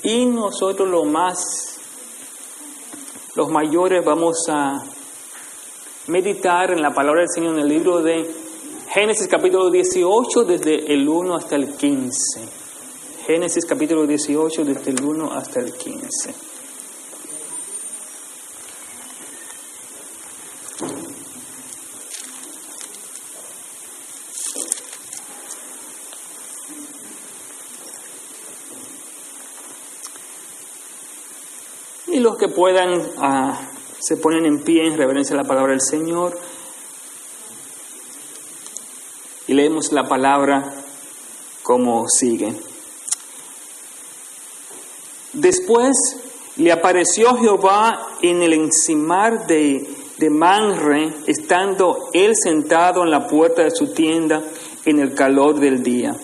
Y nosotros los mayores vamos a meditar en la palabra del Señor en el libro de Génesis capítulo 18 desde el 1 hasta el 15. Génesis capítulo 18 desde el 1 hasta el 15. Y los que puedan se ponen en pie en reverencia a la palabra del Señor. Y leemos la palabra como sigue. Después le apareció Jehová en el encimar de Manre, estando él sentado en la puerta de su tienda en el calor del día.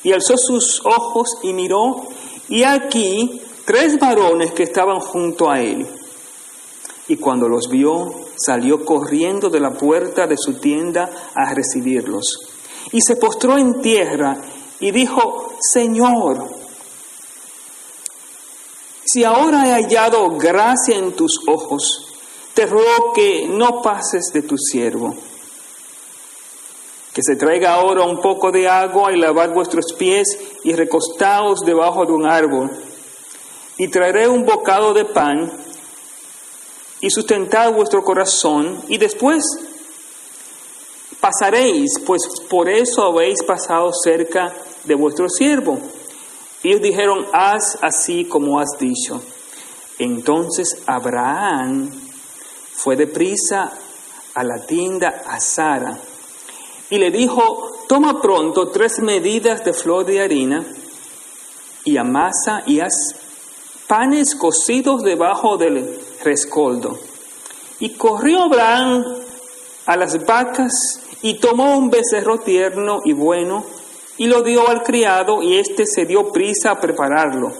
Y alzó sus ojos y miró, y aquí 3 varones que estaban junto a él. Y cuando los vio, salió corriendo de la puerta de su tienda a recibirlos. Y se postró en tierra y dijo: Señor, si ahora he hallado gracia en tus ojos, te ruego que no pases de tu siervo. Que se traiga ahora un poco de agua y lavad vuestros pies y recostaos debajo de un árbol. Y traeré un bocado de pan y sustentad vuestro corazón, y después pasaréis, pues por eso habéis pasado cerca de vuestro siervo. Y ellos dijeron: haz así como has dicho. Entonces Abraham fue deprisa a la tienda a Sara y le dijo: toma pronto 3 medidas de flor de harina y amasa y haz panes cocidos debajo del rescoldo. Y corrió Abraham a las vacas y tomó un becerro tierno y bueno y lo dio al criado, y éste se dio prisa a prepararlo.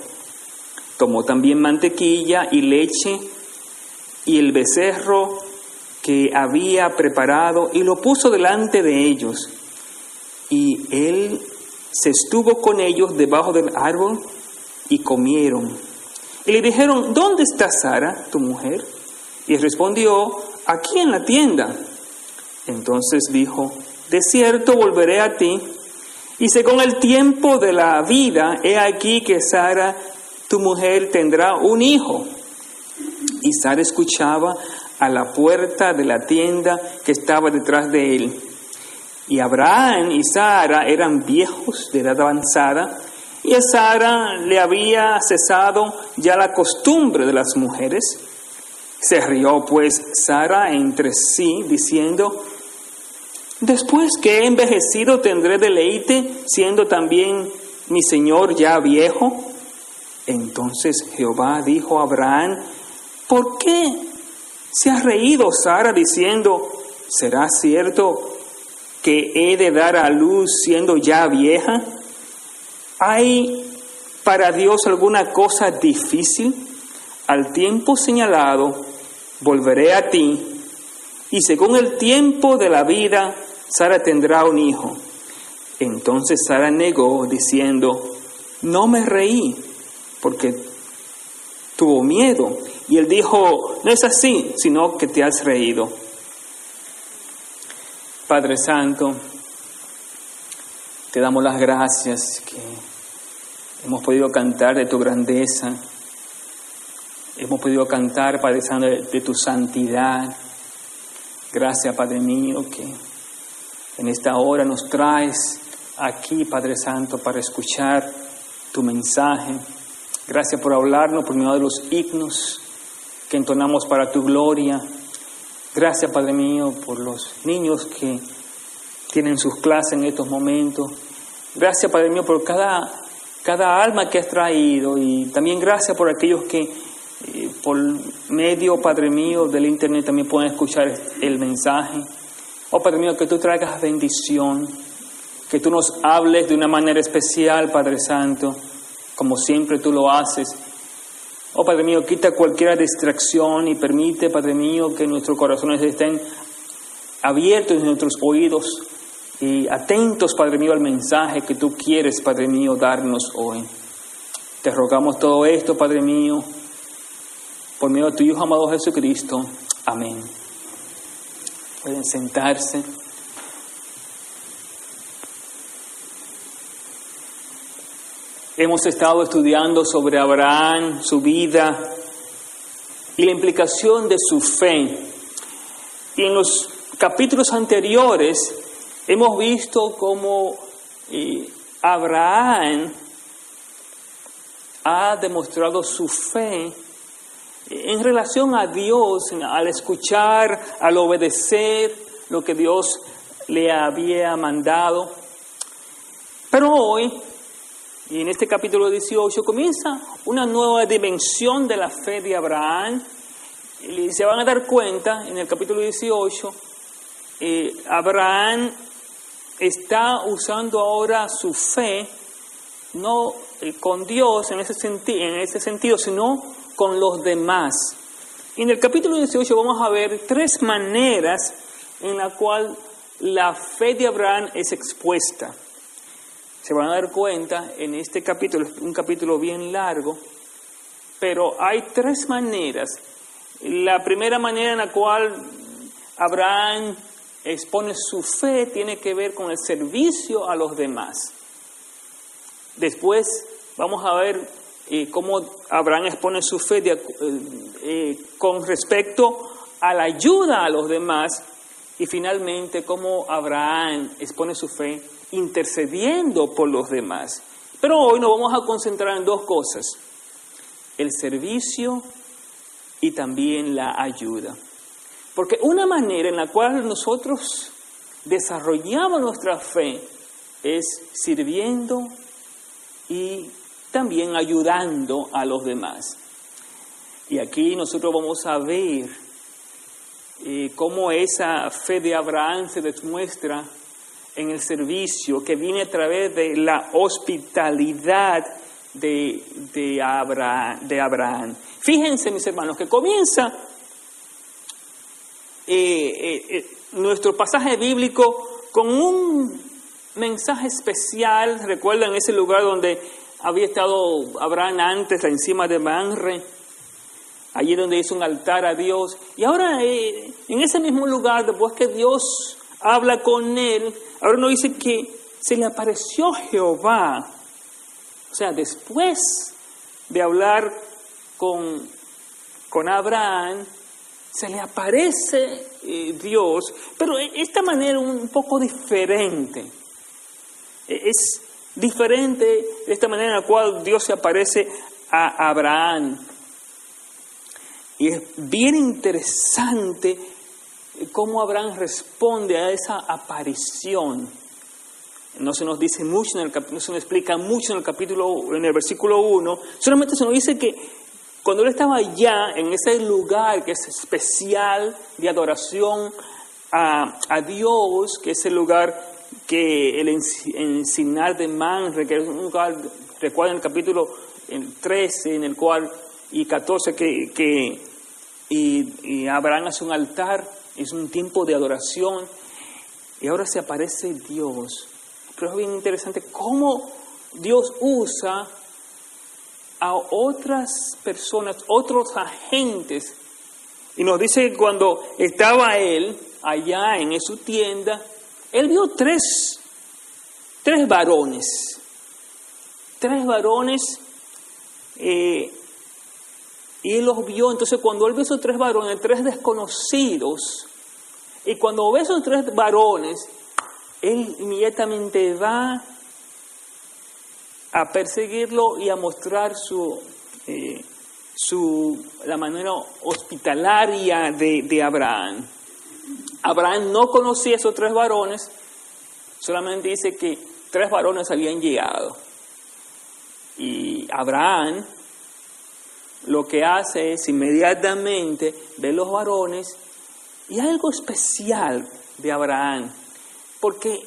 Tomó también mantequilla y leche y el becerro que había preparado y lo puso delante de ellos. Y él se estuvo con ellos debajo del árbol y comieron. Y le dijeron: ¿dónde está Sara, tu mujer? Y respondió: aquí en la tienda. Entonces dijo: de cierto volveré a ti, y según el tiempo de la vida, he aquí que Sara, tu mujer, tendrá un hijo. Y Sara escuchaba a la puerta de la tienda que estaba detrás de él. Y Abraham y Sara eran viejos de edad avanzada, y a Sara le había cesado ya la costumbre de las mujeres. Se rió pues Sara entre sí, diciendo: después que he envejecido tendré deleite, siendo también mi señor ya viejo. Entonces Jehová dijo a Abraham: ¿por qué se ha reído Sara diciendo: ¿será cierto que he de dar a luz siendo ya vieja? ¿Hay para Dios alguna cosa difícil? Al tiempo señalado volveré a ti, y según el tiempo de la vida, Sara tendrá un hijo. Entonces Sara negó, diciendo: no me reí, porque tuvo miedo. Y él dijo: no es así, sino que te has reído. Padre Santo, te damos las gracias que hemos podido cantar de tu grandeza. Hemos podido cantar, Padre Santo, de tu santidad. Gracias, Padre mío, que en esta hora nos traes aquí, Padre Santo, para escuchar tu mensaje. Gracias por hablarnos por medio de los himnos que entonamos para tu gloria. Gracias, Padre mío, por los niños que tienen sus clases en estos momentos. Gracias, Padre mío, por cada alma que has traído, y también gracias por aquellos que por medio, Padre mío, del internet también pueden escuchar el mensaje. Oh, Padre mío, que tú traigas bendición, que tú nos hables de una manera especial, Padre Santo, como siempre tú lo haces. Oh, Padre mío, quita cualquier distracción y permite, Padre mío, que nuestros corazones estén abiertos y nuestros oídos y atentos, Padre mío, al mensaje que tú quieres, Padre mío, darnos hoy. Te rogamos todo esto, Padre mío, por medio de tu Hijo amado Jesucristo. Amén. Pueden sentarse. Hemos estado estudiando sobre Abraham, su vida y la implicación de su fe. Y en los capítulos anteriores hemos visto cómo Abraham ha demostrado su fe en relación a Dios, al escuchar, al obedecer lo que Dios le había mandado. Pero hoy, y en este capítulo 18, comienza una nueva dimensión de la fe de Abraham. Y se van a dar cuenta, en el capítulo 18, Abraham está usando ahora su fe, no con Dios en ese sentido, sino con los demás. Y en el capítulo 18 vamos a ver 3 maneras en la cual la fe de Abraham es expuesta. Se van a dar cuenta en este capítulo, es un capítulo bien largo, pero hay 3 maneras. La primera manera en la cual Abraham expone su fe tiene que ver con el servicio a los demás. Después vamos a ver cómo Abraham expone su fe con respecto a la ayuda a los demás, y finalmente cómo Abraham expone su fe intercediendo por los demás. Pero hoy nos vamos a concentrar en 2 cosas: el servicio y también la ayuda. Porque una manera en la cual nosotros desarrollamos nuestra fe es sirviendo y también ayudando a los demás. Y aquí nosotros vamos a ver cómo esa fe de Abraham se demuestra en el servicio, que viene a través de la hospitalidad de Abraham. Fíjense, mis hermanos, que comienza nuestro pasaje bíblico con un mensaje especial. Recuerdan ese lugar donde había estado Abraham antes, encima de Mamre, allí donde hizo un altar a Dios. Y ahora en ese mismo lugar, después que Dios habla con él, ahora nos dice que se le apareció Jehová. O sea, después de hablar con Abraham, se le aparece Dios, pero de esta manera un poco diferente. Es diferente de esta manera en la cual Dios se aparece a Abraham. Y es bien interesante cómo Abraham responde a esa aparición. No se nos dice mucho, no se nos explica mucho en el versículo 1, solamente se nos dice que cuando él estaba allá, en ese lugar que es especial de adoración a Dios, que es el lugar que el encinar de Mamre, que es un lugar, recuerden el capítulo 13 en el cual, y 14, y Abraham hace un altar, es un tiempo de adoración, y ahora se aparece Dios. Pero es bien interesante cómo Dios usa a otras personas, otros agentes. Y nos dice que cuando estaba él allá en su tienda, él vio tres varones. 3 varones, y él los vio. Entonces cuando él ve esos 3 varones, 3 desconocidos, y cuando ve esos 3 varones, él inmediatamente va a perseguirlo y a mostrar la manera hospitalaria de Abraham. Abraham no conocía a esos 3 varones, solamente dice que 3 varones habían llegado. Y Abraham lo que hace es inmediatamente ver los varones, y hay algo especial de Abraham. Porque,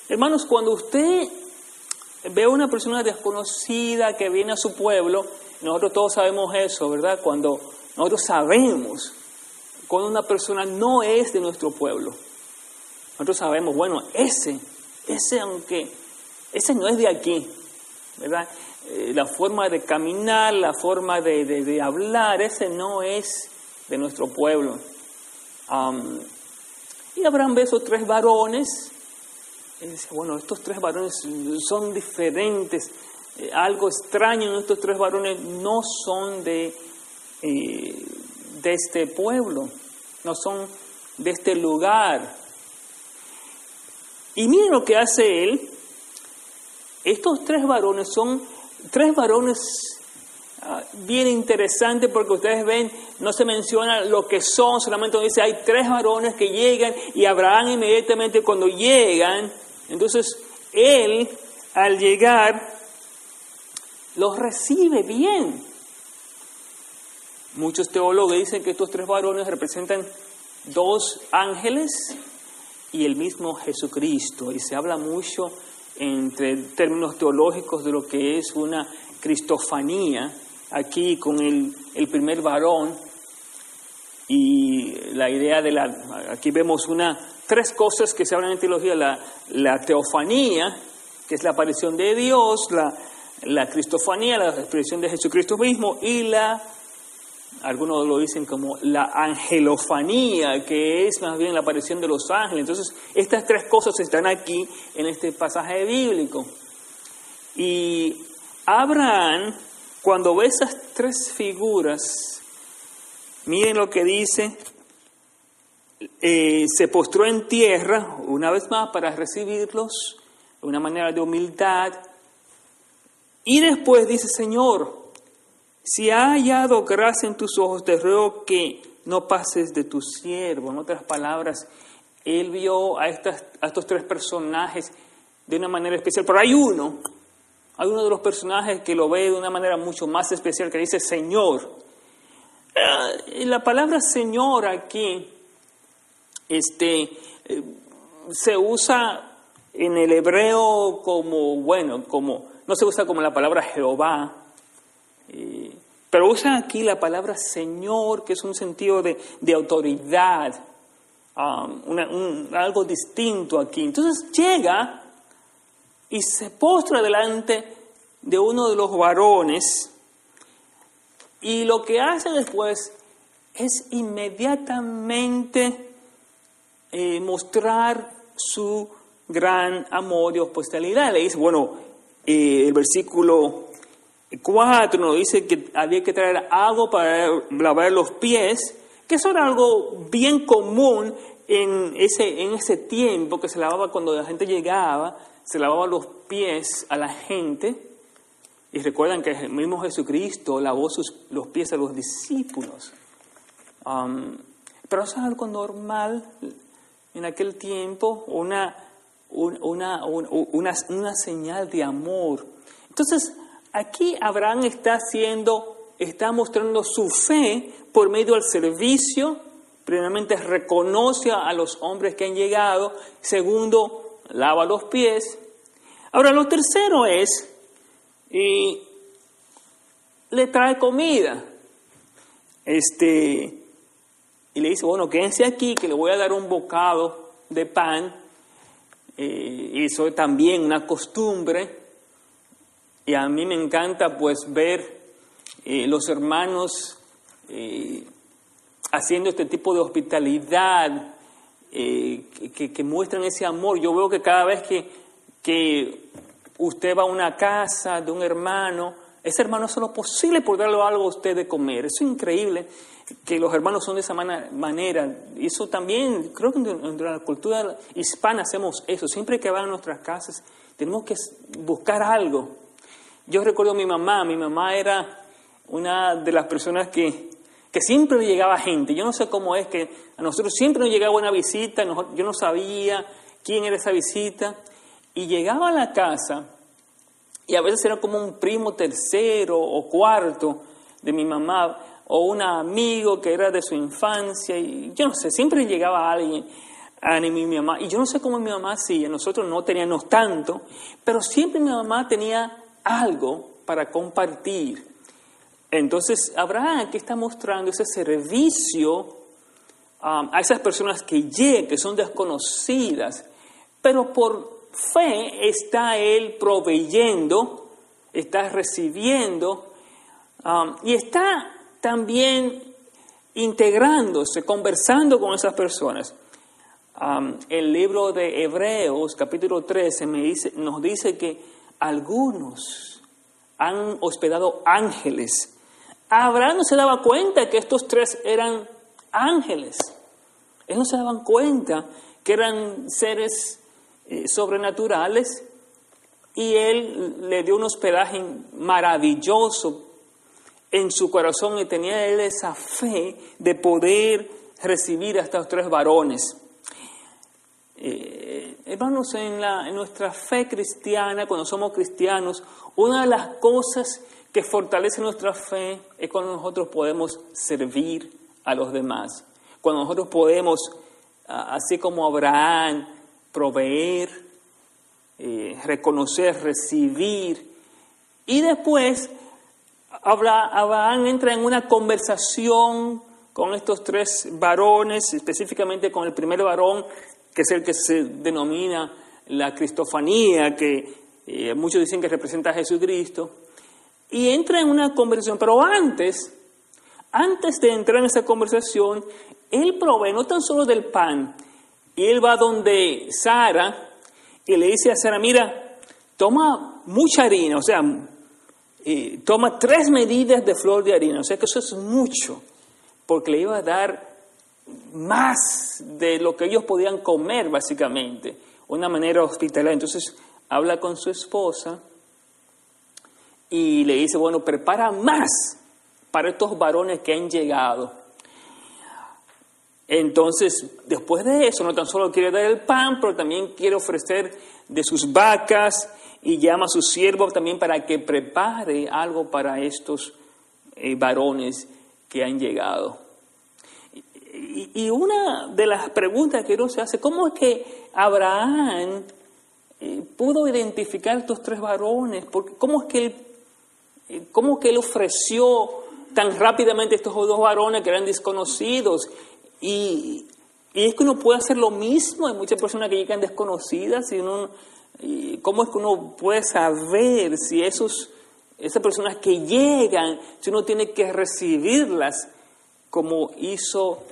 hermanos, cuando usted ve a una persona desconocida que viene a su pueblo, nosotros todos sabemos eso, ¿verdad? Cuando nosotros sabemos cuando una persona no es de nuestro pueblo, nosotros sabemos, bueno, ese no es de aquí, ¿verdad? la forma de caminar, la forma de hablar, ese no es de nuestro pueblo. Y Abraham ve esos 3 varones, y dice, bueno, estos 3 varones son diferentes, algo extraño en estos 3 varones, no son de este pueblo, no son de este lugar. Y miren lo que hace él. Estos 3 varones son 3 varones bien interesantes, porque ustedes ven, no se menciona lo que son, solamente dice hay 3 varones que llegan, y Abraham inmediatamente cuando llegan, entonces él al llegar los recibe bien. Muchos teólogos dicen que estos 3 varones representan 2 ángeles y el mismo Jesucristo, y se habla mucho entre términos teológicos de lo que es una cristofanía, aquí con el primer varón, y la idea de aquí vemos 3 cosas que se hablan en teología: la teofanía, que es la aparición de Dios, la cristofanía, la expresión de Jesucristo mismo, y algunos lo dicen como la angelofanía, que es más bien la aparición de los ángeles. Entonces, estas 3 cosas están aquí en este pasaje bíblico. Y Abraham, cuando ve esas 3 figuras, miren lo que dice: se postró en tierra, una vez más, para recibirlos, de una manera de humildad. Y después dice: Señor, si ha hallado gracia en tus ojos, te ruego que no pases de tu siervo. En otras palabras, él vio a estos 3 personajes de una manera especial. Pero hay uno de los personajes que lo ve de una manera mucho más especial, que dice Señor. La palabra Señor aquí se usa en el hebreo no se usa como la palabra Jehová, pero usa aquí la palabra Señor, que es un sentido de autoridad, algo distinto aquí. Entonces llega y se postra delante de uno de los varones, y lo que hace después es inmediatamente mostrar su gran amor y hospitalidad. Le dice, el versículo 4 nos dice que había que traer agua para lavar los pies, que eso era algo bien común en ese tiempo, que se lavaba cuando la gente llegaba, se lavaba los pies a la gente. Y recuerdan que el mismo Jesucristo lavó los pies a los discípulos. Pero eso es algo normal en aquel tiempo, una señal de amor. Entonces, aquí Abraham está mostrando su fe por medio del servicio. Primeramente, reconoce a los hombres que han llegado. Segundo, lava los pies. Ahora, lo tercero es, le trae comida. Y le dice, quédense aquí, que le voy a dar un bocado de pan. Y eso es también una costumbre. Y a mí me encanta ver los hermanos haciendo este tipo de hospitalidad, que muestran ese amor. Yo veo que cada vez que usted va a una casa de un hermano, ese hermano hace lo posible por darle algo a usted de comer. Eso es increíble, que los hermanos son de esa manera. Y eso también, creo que en la cultura hispana hacemos eso. Siempre que van a nuestras casas, tenemos que buscar algo. Yo recuerdo a mi mamá era una de las personas que siempre le llegaba gente. Yo no sé cómo es que a nosotros siempre nos llegaba una visita, yo no sabía quién era esa visita, y llegaba a la casa, y a veces era como un primo tercero o cuarto de mi mamá, o un amigo que era de su infancia, y yo no sé, siempre llegaba alguien a mi mamá, y yo no sé cómo mi mamá hacía, nosotros no teníamos tanto, pero siempre mi mamá tenía algo para compartir. Entonces, Abraham aquí está mostrando ese servicio a esas personas que llegan, que son desconocidas, pero por fe está él proveyendo está recibiendo y está también integrándose, conversando con esas personas. El libro de Hebreos, capítulo 13, nos dice que algunos han hospedado ángeles. Abraham no se daba cuenta que estos 3 eran ángeles. Él no se daban cuenta que eran seres sobrenaturales, y él le dio un hospedaje maravilloso en su corazón, y tenía él esa fe de poder recibir a estos 3 varones. Hermanos, en nuestra fe cristiana, cuando somos cristianos, una de las cosas que fortalece nuestra fe es cuando nosotros podemos servir a los demás. Cuando nosotros podemos, así como Abraham, proveer, reconocer, recibir. Y después Abraham entra en una conversación con estos 3 varones, específicamente con el primer varón, que es el que se denomina la cristofanía, que muchos dicen que representa a Jesucristo, y entra en una conversación. Pero antes de entrar en esa conversación, él provee no tan solo del pan, y él va donde Sara y le dice a Sara: mira, toma mucha harina, o sea, toma 3 medidas de flor de harina, o sea que eso es mucho, porque le iba a dar más de lo que ellos podían comer, básicamente, una manera hospitalaria. Entonces habla con su esposa y le dice: bueno, prepara más para estos varones que han llegado. Entonces, después de eso, no tan solo quiere dar el pan, pero también quiere ofrecer de sus vacas, y llama a su siervo también para que prepare algo para estos varones que han llegado. Y una de las preguntas que uno se hace: ¿cómo es que Abraham pudo identificar a estos 3 varones? ¿Cómo es que él ofreció tan rápidamente a estos 2 varones que eran desconocidos? Y es que uno puede hacer lo mismo. Hay muchas personas que llegan desconocidas, y ¿cómo es que uno puede saber si esas personas que llegan, si uno tiene que recibirlas como hizo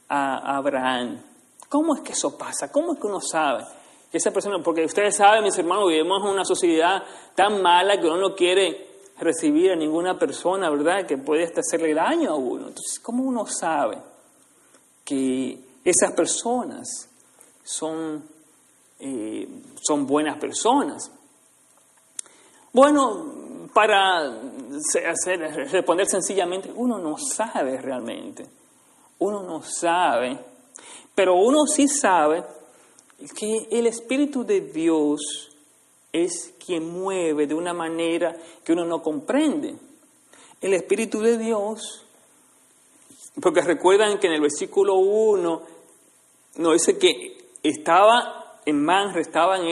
a Abraham? ¿Cómo es que eso pasa? ¿Cómo es que uno sabe que esa persona? Porque ustedes saben, mis hermanos, vivimos en una sociedad tan mala que uno no quiere recibir a ninguna persona, ¿verdad?, que puede hasta hacerle daño a uno. Entonces, ¿cómo uno sabe que esas personas son buenas personas? Bueno, para responder sencillamente, uno no sabe realmente. Uno no sabe, pero uno sí sabe que el Espíritu de Dios es quien mueve de una manera que uno no comprende. El Espíritu de Dios, porque recuerdan que en el versículo 1 nos dice que estaba en Manre, estaba en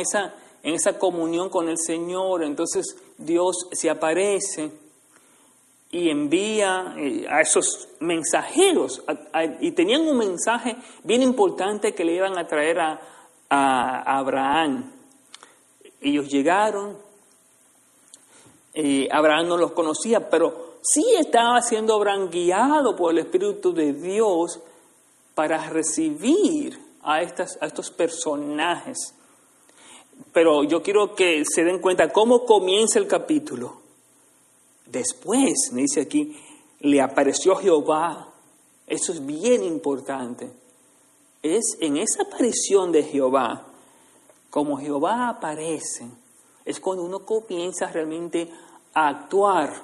esa comunión con el Señor. Entonces Dios se aparece y envía a esos mensajeros, y tenían un mensaje bien importante que le iban a traer a Abraham. Ellos llegaron, Abraham no los conocía, pero sí estaba siendo Abraham guiado por el Espíritu de Dios para recibir a estos personajes. Pero yo quiero que se den cuenta cómo comienza el capítulo. Después, me dice aquí, le apareció Jehová. Eso es bien importante. Es en esa aparición de Jehová, como Jehová aparece, es cuando uno comienza realmente a actuar.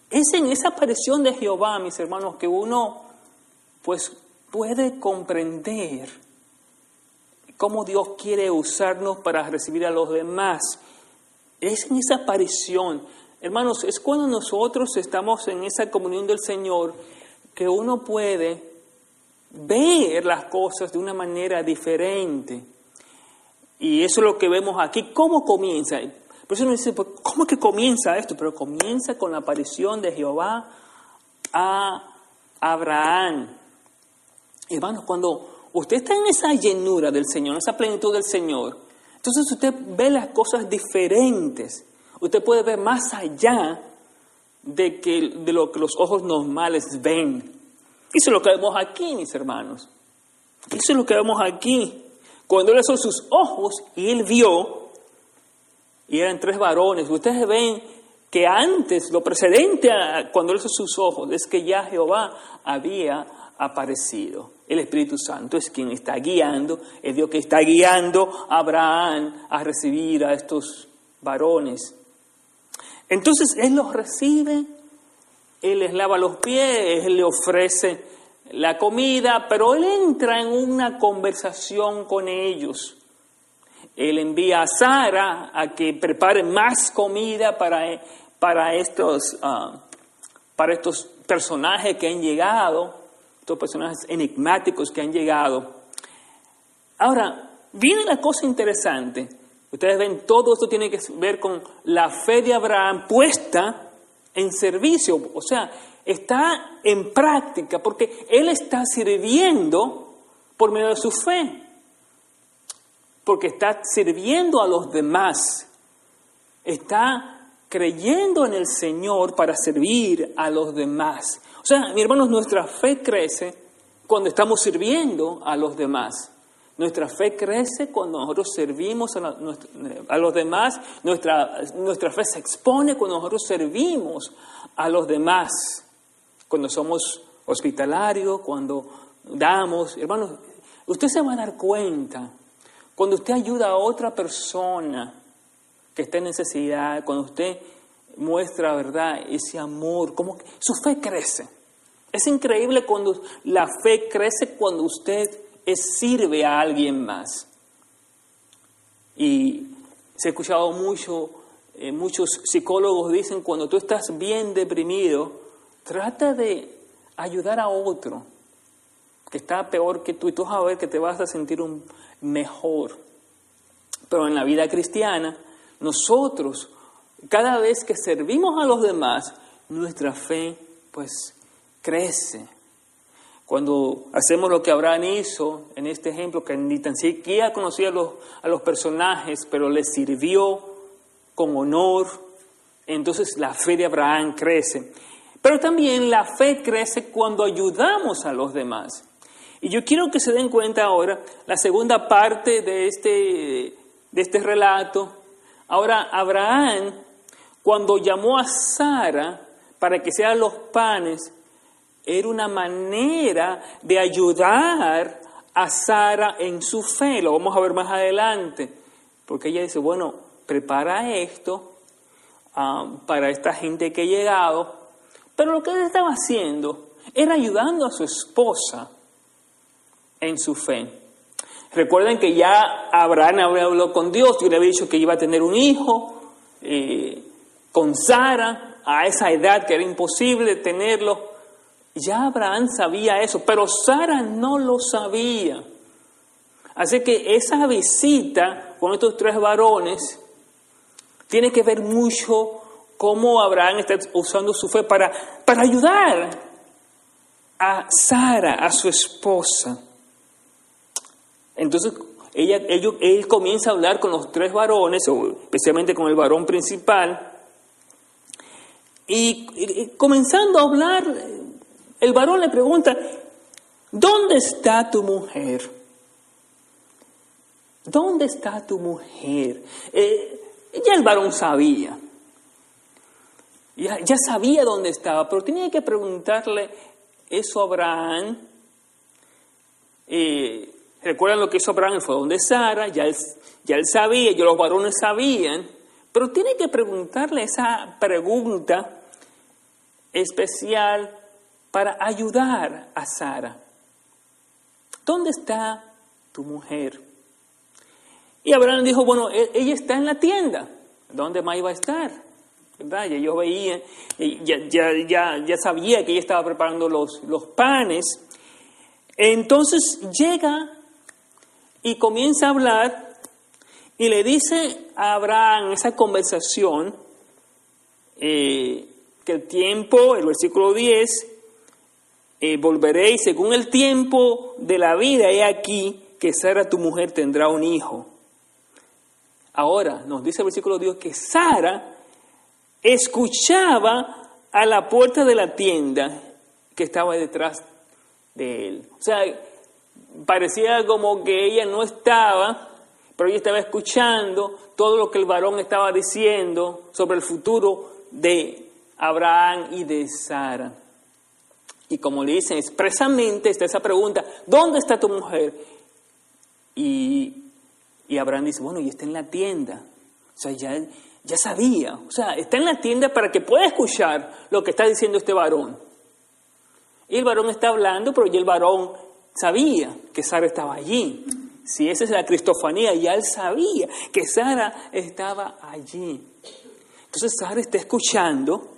Es en esa aparición de Jehová, mis hermanos, que uno pues puede comprender cómo Dios quiere usarnos para recibir a los demás. Es en esa aparición, hermanos, es cuando nosotros estamos en esa comunión del Señor que uno puede ver las cosas de una manera diferente. Y eso es lo que vemos aquí. ¿Cómo comienza? Por eso uno dice, ¿cómo es que comienza esto? Pero comienza con la aparición de Jehová a Abraham. Hermanos, cuando usted está en esa llenura del Señor, en esa plenitud del Señor, Entonces usted ve las cosas diferentes. Usted puede ver más allá de lo que los ojos normales ven. Eso es lo que vemos aquí, mis hermanos. Eso es lo que vemos aquí. Cuando él alzó sus ojos y él vio, y eran 3 varones. Ustedes ven que antes, lo precedente a cuando él alzó sus ojos, es que ya Jehová había aparecido. El Espíritu Santo es quien está guiando, es Dios que está guiando a Abraham a recibir a estos varones. Entonces él los recibe, él les lava los pies, él le ofrece la comida, pero él entra en una conversación con ellos. Él envía a Sara a que prepare más comida para estos personajes que han llegado, estos personajes enigmáticos que han llegado. Ahora, viene la cosa interesante. Ustedes ven, todo esto tiene que ver con la fe de Abraham puesta en servicio. O sea, está en práctica porque él está sirviendo por medio de su fe. Porque está sirviendo a los demás. Está creyendo en el Señor para servir a los demás. O sea, mis hermanos, nuestra fe crece cuando estamos sirviendo a los demás. Nuestra fe crece cuando nosotros servimos a los demás. Nuestra fe se expone cuando nosotros servimos a los demás. Cuando somos hospitalarios, cuando damos. Hermanos, usted se va a dar cuenta. Cuando usted ayuda a otra persona que está en necesidad, cuando usted muestra, ¿verdad?, ese amor, como que su fe crece. Es increíble cuando la fe crece cuando usted sirve a alguien más. Y se ha escuchado mucho, muchos psicólogos dicen, cuando tú estás bien deprimido, trata de ayudar a otro que está peor que tú y tú vas a ver que te vas a sentir mejor. Pero en la vida cristiana, nosotros, cada vez que servimos a los demás, nuestra fe pues crece. Cuando hacemos lo que Abraham hizo en este ejemplo, que ni tan siquiera conocía a los personajes, pero les sirvió con honor, entonces la fe de Abraham crece. Pero también la fe crece cuando ayudamos a los demás. Y yo quiero que se den cuenta ahora, la segunda parte de este relato. Ahora, Abraham, cuando llamó a Sara para que sean los panes, era una manera de ayudar a Sara en su fe. Lo vamos a ver más adelante. Porque ella dice, bueno, prepara esto para esta gente que ha llegado. Pero lo que él estaba haciendo era ayudando a su esposa en su fe. Recuerden que ya Abraham había hablado con Dios y le había dicho que iba a tener un hijo con Sara a esa edad que era imposible tenerlo. Ya Abraham sabía eso, pero Sara no lo sabía. Así que esa visita con estos 3 varones tiene que ver mucho cómo Abraham está usando su fe para ayudar a Sara, a su esposa. Entonces él comienza a hablar con los 3 varones, especialmente con el varón principal, y comenzando a hablar, el varón le pregunta, ¿dónde está tu mujer? ¿Dónde está tu mujer? Ya el varón sabía, ya sabía dónde estaba, pero tenía que preguntarle eso a Abraham. Recuerdan lo que hizo Abraham, fue donde Sara, ya él sabía, ya los varones sabían, pero tiene que preguntarle esa pregunta especial para ayudar a Sara. ¿Dónde está tu mujer? Y Abraham dijo, bueno, ella está en la tienda. ¿Dónde más iba a estar? ¿Verdad? Ya yo veía, ya sabía que ella estaba preparando los panes. Entonces llega y comienza a hablar y le dice a Abraham en esa conversación que el tiempo, el versículo 10, volveréis según el tiempo de la vida, he aquí que Sara tu mujer tendrá un hijo. Ahora, nos dice el versículo de Dios que Sara escuchaba a la puerta de la tienda que estaba detrás de él. O sea, parecía como que ella no estaba, pero ella estaba escuchando todo lo que el varón estaba diciendo sobre el futuro de Abraham y de Sara. Y como le dicen expresamente, está esa pregunta, ¿dónde está tu mujer? Y Abraham dice, bueno, y está en la tienda. O sea, ya sabía. O sea, está en la tienda para que pueda escuchar lo que está diciendo este varón. Y el varón está hablando, pero ya el varón sabía que Sara estaba allí. Si esa es la cristofanía, ya él sabía que Sara estaba allí. Entonces Sara está escuchando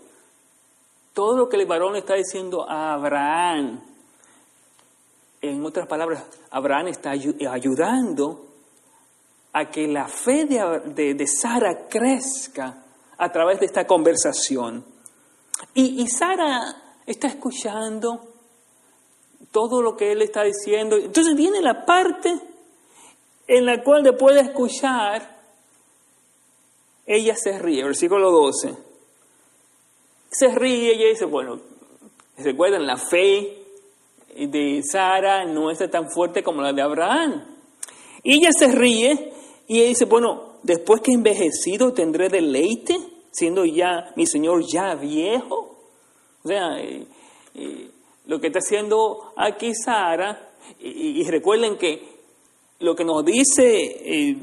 todo lo que el varón está diciendo a Abraham. En otras palabras, Abraham está ayudando a que la fe de Sara crezca a través de esta conversación. Y Sara está escuchando todo lo que él está diciendo. Entonces viene la parte en la cual después de escuchar, ella se ríe, versículo 12. Se ríe y ella dice, bueno, recuerden, la fe de Sara no está tan fuerte como la de Abraham. Y ella se ríe y ella dice, bueno, después que he envejecido tendré deleite, siendo ya mi Señor ya viejo. O sea, lo que está haciendo aquí Sara, y recuerden que lo que nos dice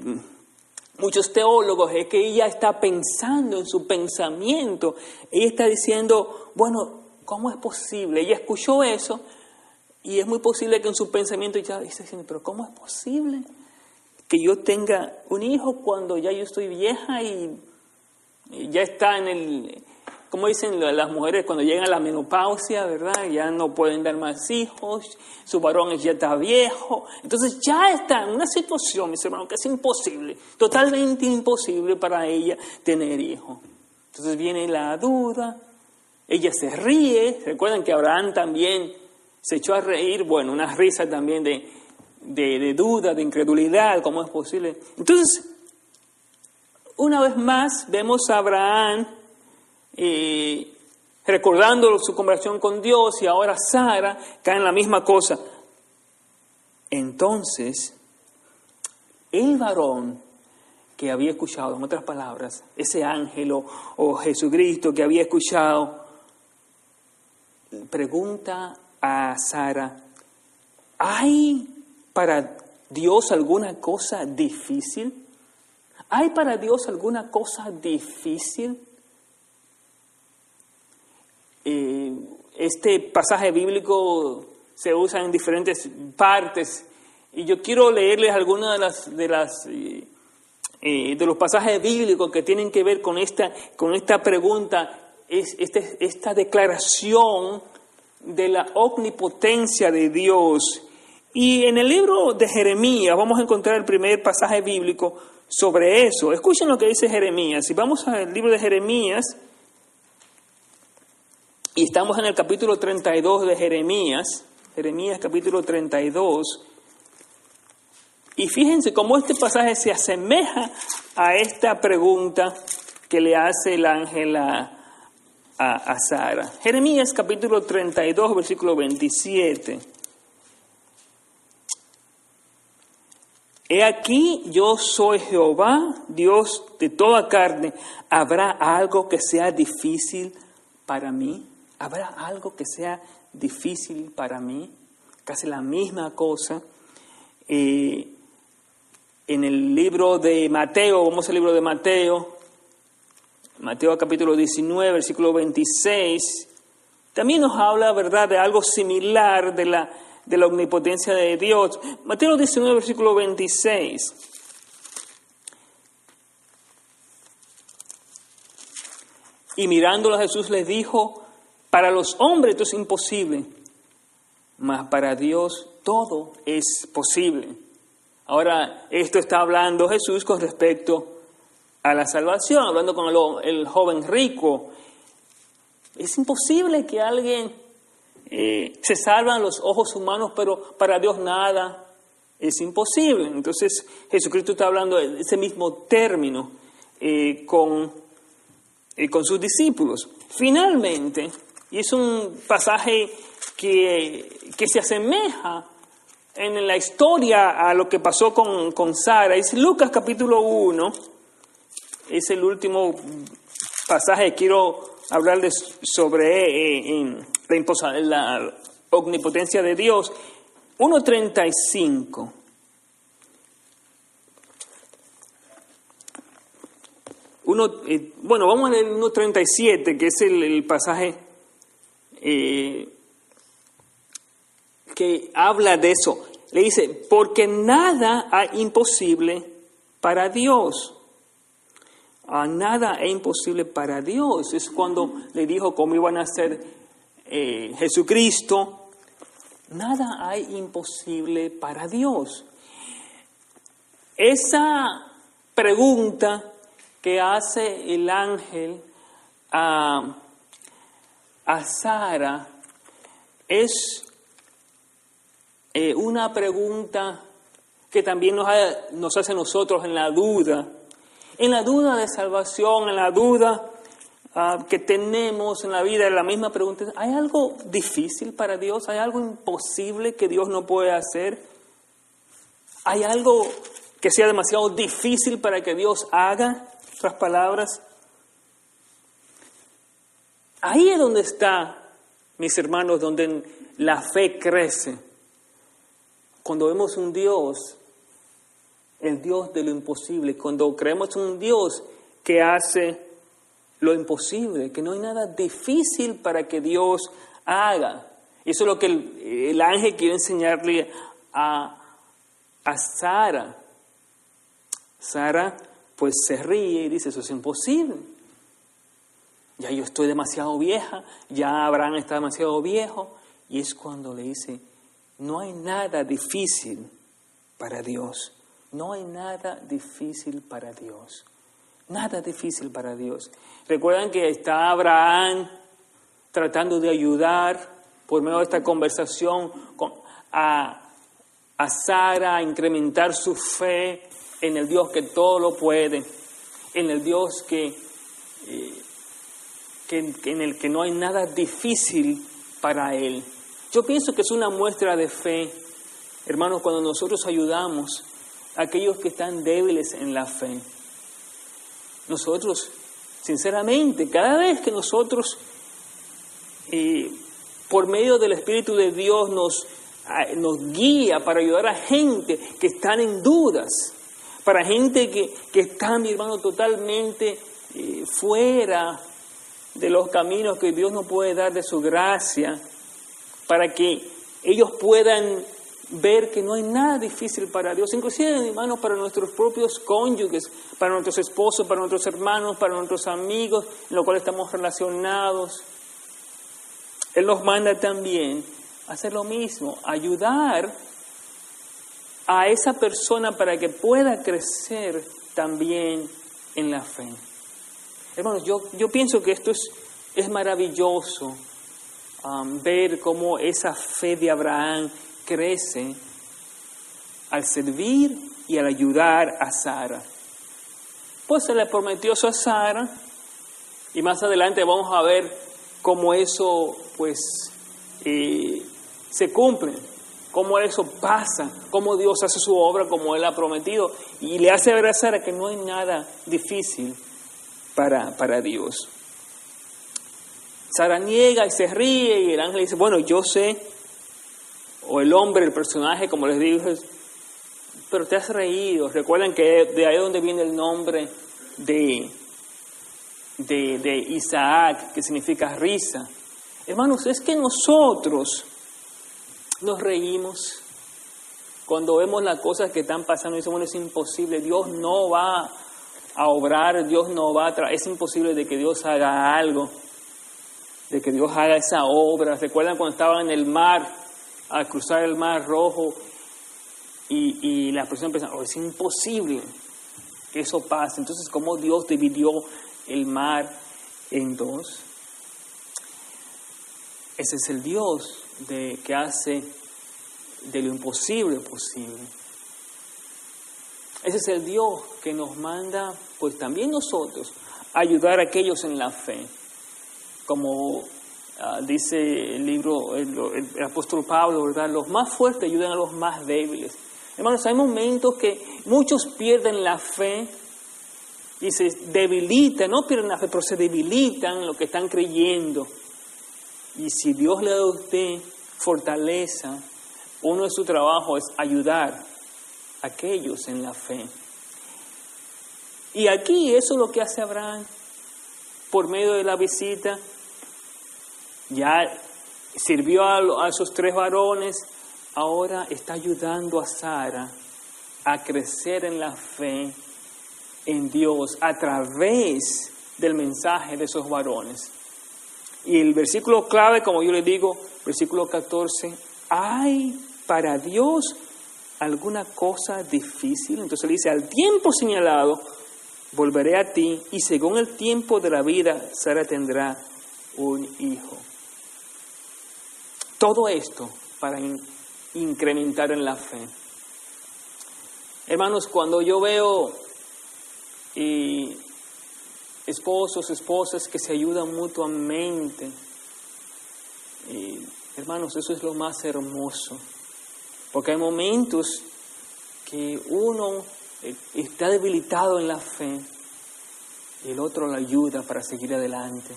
muchos teólogos es que ella está pensando en su pensamiento. Ella está diciendo, bueno, ¿cómo es posible? Ella escuchó eso y es muy posible que en su pensamiento ella esté diciendo, pero ¿cómo es posible que yo tenga un hijo cuando ya yo estoy vieja y ya está en el... Como dicen las mujeres cuando llegan a la menopausia, ¿verdad? Ya no pueden dar más hijos, su varón ya está viejo. Entonces ya está en una situación, mis hermanos, que es imposible, totalmente imposible para ella tener hijos. Entonces viene la duda, ella se ríe. Recuerden que Abraham también se echó a reír, bueno, una risa también de duda, de incredulidad, ¿cómo es posible? Entonces, una vez más vemos a Abraham recordando su conversación con Dios, y ahora Sara cae en la misma cosa. Entonces, el varón que había escuchado, en otras palabras, ese ángel o Jesucristo que había escuchado, pregunta a Sara, ¿hay para Dios alguna cosa difícil? ¿Hay para Dios alguna cosa difícil? Este pasaje bíblico se usa en diferentes partes y yo quiero leerles algunos de los pasajes bíblicos que tienen que ver con esta pregunta, esta declaración de la omnipotencia de Dios. Y en el libro de Jeremías vamos a encontrar el primer pasaje bíblico sobre eso. Escuchen lo que dice Jeremías. Si vamos al libro de Jeremías, y estamos en el capítulo 32 de Jeremías capítulo 32, y fíjense cómo este pasaje se asemeja a esta pregunta que le hace el ángel a Sara. Jeremías capítulo 32, versículo 27. He aquí, yo soy Jehová, Dios de toda carne. ¿Habrá algo que sea difícil para mí? ¿Habrá algo que sea difícil para mí? Casi la misma cosa. En el libro de Mateo, vamos al libro de Mateo capítulo 19, versículo 26, también nos habla, ¿verdad?, de algo similar de la omnipotencia de Dios. Mateo 19, versículo 26. Y mirándolo a Jesús les dijo, para los hombres esto es imposible, mas para Dios todo es posible. Ahora, esto está hablando Jesús con respecto a la salvación, hablando con el joven rico. Es imposible que alguien se salve a los ojos humanos, pero para Dios nada es imposible. Entonces Jesucristo está hablando de ese mismo término con sus discípulos. Finalmente, y es un pasaje que se asemeja en la historia a lo que pasó con Sara, es Lucas capítulo 1, es el último pasaje que quiero hablarles sobre la omnipotencia de Dios. 1:35. Vamos a leer 1:37, que es el pasaje que habla de eso. Le dice, porque nada hay imposible para Dios. Nada es imposible para Dios. Es cuando le dijo cómo iban a ser Jesucristo. Nada hay imposible para Dios. Esa pregunta que hace el ángel a Sara es una pregunta que también nos hace a nosotros en la duda de salvación, en la duda que tenemos en la vida. La misma pregunta: ¿hay algo difícil para Dios? ¿Hay algo imposible que Dios no puede hacer? ¿Hay algo que sea demasiado difícil para que Dios haga? En otras palabras, ahí es donde está, mis hermanos, donde la fe crece. Cuando vemos un Dios, el Dios de lo imposible, cuando creemos en un Dios que hace lo imposible, que no hay nada difícil para que Dios haga. Eso es lo que el ángel quiere enseñarle a Sara. Sara pues se ríe y dice: eso es imposible. Ya yo estoy demasiado vieja, ya Abraham está demasiado viejo. Y es cuando le dice: no hay nada difícil para Dios. No hay nada difícil para Dios. Nada difícil para Dios. Recuerdan que está Abraham tratando de ayudar por medio de esta conversación a Sara a incrementar su fe en el Dios que todo lo puede, en el Dios en el que no hay nada difícil para Él. Yo pienso que es una muestra de fe, hermanos, cuando nosotros ayudamos a aquellos que están débiles en la fe. Nosotros, sinceramente, cada vez que nosotros, por medio del Espíritu de Dios, nos guía para ayudar a gente que están en dudas, para gente que está, mi hermano, totalmente fuera de los caminos que Dios nos puede dar de su gracia, para que ellos puedan ver que no hay nada difícil para Dios, inclusive, hermanos, para nuestros propios cónyuges, para nuestros esposos, para nuestros hermanos, para nuestros amigos, en los cuales estamos relacionados. Él nos manda también a hacer lo mismo, ayudar a esa persona para que pueda crecer también en la fe. Hermanos, yo pienso que esto es maravilloso, ver cómo esa fe de Abraham crece al servir y al ayudar a Sara. Pues se le prometió eso a Sara, y más adelante vamos a ver cómo eso pues se cumple, cómo eso pasa, cómo Dios hace su obra como Él ha prometido, y le hace ver a Sara que no hay nada difícil para Dios. Sara niega y se ríe, y el ángel dice: bueno, yo sé, o el hombre, el personaje, como les digo, pero te has reído. Recuerden que de ahí es donde viene el nombre de Isaac, que significa risa. Hermanos, es que nosotros nos reímos cuando vemos las cosas que están pasando y decimos: bueno, es imposible, Dios no va a obrar, Dios no va a es imposible de que Dios haga algo, de que Dios haga esa obra. ¿Recuerdan cuando estaban en el mar, al cruzar el mar Rojo, y las personas pensaban: es imposible que eso pase? Entonces, ¿cómo Dios dividió el mar en dos? Ese es el Dios que hace de lo imposible posible. Ese es el Dios que nos manda, pues también nosotros, a ayudar a aquellos en la fe. Como dice el libro, el apóstol Pablo, ¿verdad? Los más fuertes ayudan a los más débiles. Hermanos, hay momentos que muchos pierden la fe y se debilitan, no pierden la fe, pero se debilitan en lo que están creyendo. Y si Dios le da a usted fortaleza, uno de su trabajo es ayudar a aquellos en la fe. Y aquí eso es lo que hace Abraham por medio de la visita. Ya sirvió a esos 3 varones, ahora está ayudando a Sara a crecer en la fe en Dios a través del mensaje de esos varones. Y el versículo clave, como yo les digo, versículo 14, ¿hay para Dios alguna cosa difícil? Entonces le dice, al tiempo señalado volveré a ti y según el tiempo de la vida Sara tendrá un hijo. Todo esto para incrementar en la fe. Hermanos, cuando yo veo esposos, esposas que se ayudan mutuamente, hermanos, eso es lo más hermoso. Porque hay momentos que uno está debilitado en la fe y el otro lo ayuda para seguir adelante.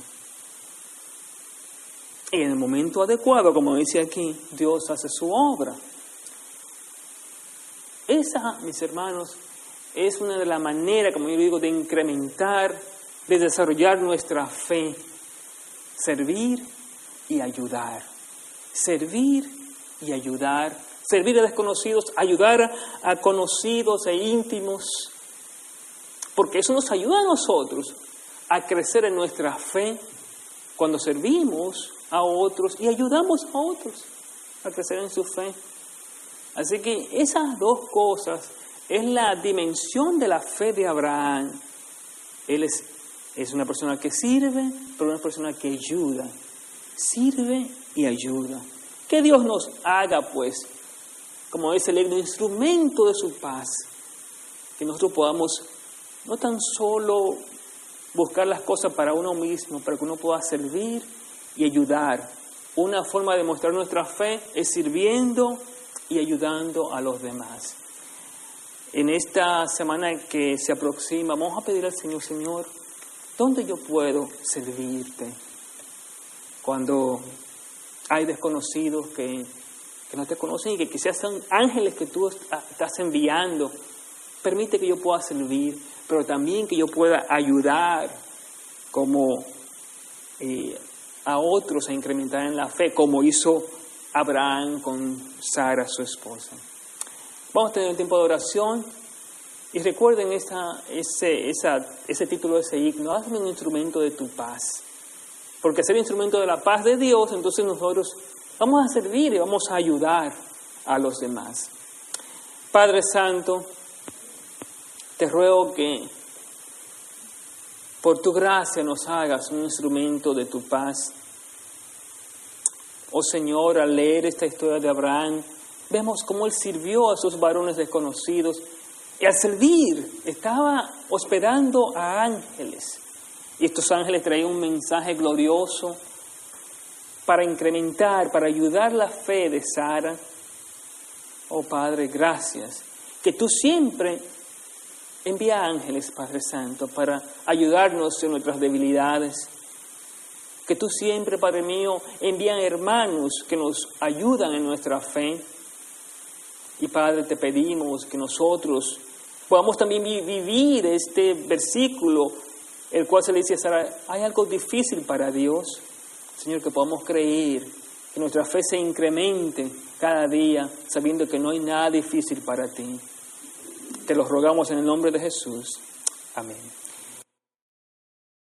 Y en el momento adecuado, como dice aquí, Dios hace su obra. Esa, mis hermanos, es una de las maneras, como yo digo, de incrementar, de desarrollar nuestra fe. Servir y ayudar. Servir y ayudar. Servir a desconocidos, ayudar a conocidos e íntimos. Porque eso nos ayuda a nosotros a crecer en nuestra fe cuando servimos a otros y ayudamos a otros a crecer en su fe. Así que esas dos cosas es la dimensión de la fe de Abraham. Él es una persona que sirve, pero una persona que ayuda. Sirve y ayuda. Que Dios nos haga, pues, como dice el himno, instrumento de su paz. Que nosotros podamos no tan solo buscar las cosas para uno mismo, para que uno pueda servir y ayudar. Una forma de mostrar nuestra fe es sirviendo y ayudando a los demás. En esta semana que se aproxima, vamos a pedir al Señor, Señor, ¿dónde yo puedo servirte? Cuando hay desconocidos que no te conocen y que quizás son ángeles que tú estás enviando, permite que yo pueda servir, pero también que yo pueda ayudar como a otros a incrementar en la fe, como hizo Abraham con Sara, su esposa. Vamos a tener un tiempo de oración y recuerden ese título de ese himno, hazme un instrumento de tu paz. Porque ser instrumento de la paz de Dios, entonces nosotros vamos a servir y vamos a ayudar a los demás. Padre Santo, te ruego que por tu gracia nos hagas un instrumento de tu paz. Oh Señor, al leer esta historia de Abraham, vemos cómo él sirvió a esos varones desconocidos y al servir estaba hospedando a ángeles. Y estos ángeles traían un mensaje glorioso para incrementar, para ayudar la fe de Sara. Oh Padre, gracias, que tú siempre envías ángeles, Padre Santo, para ayudarnos en nuestras debilidades. Que tú siempre, Padre mío, envías hermanos que nos ayudan en nuestra fe. Y Padre, te pedimos que nosotros podamos también vivir este versículo, el cual se le dice a Sara, hay algo difícil para Dios. Señor, que podamos creer, que nuestra fe se incremente cada día, sabiendo que no hay nada difícil para ti. Te lo rogamos en el nombre de Jesús. Amén.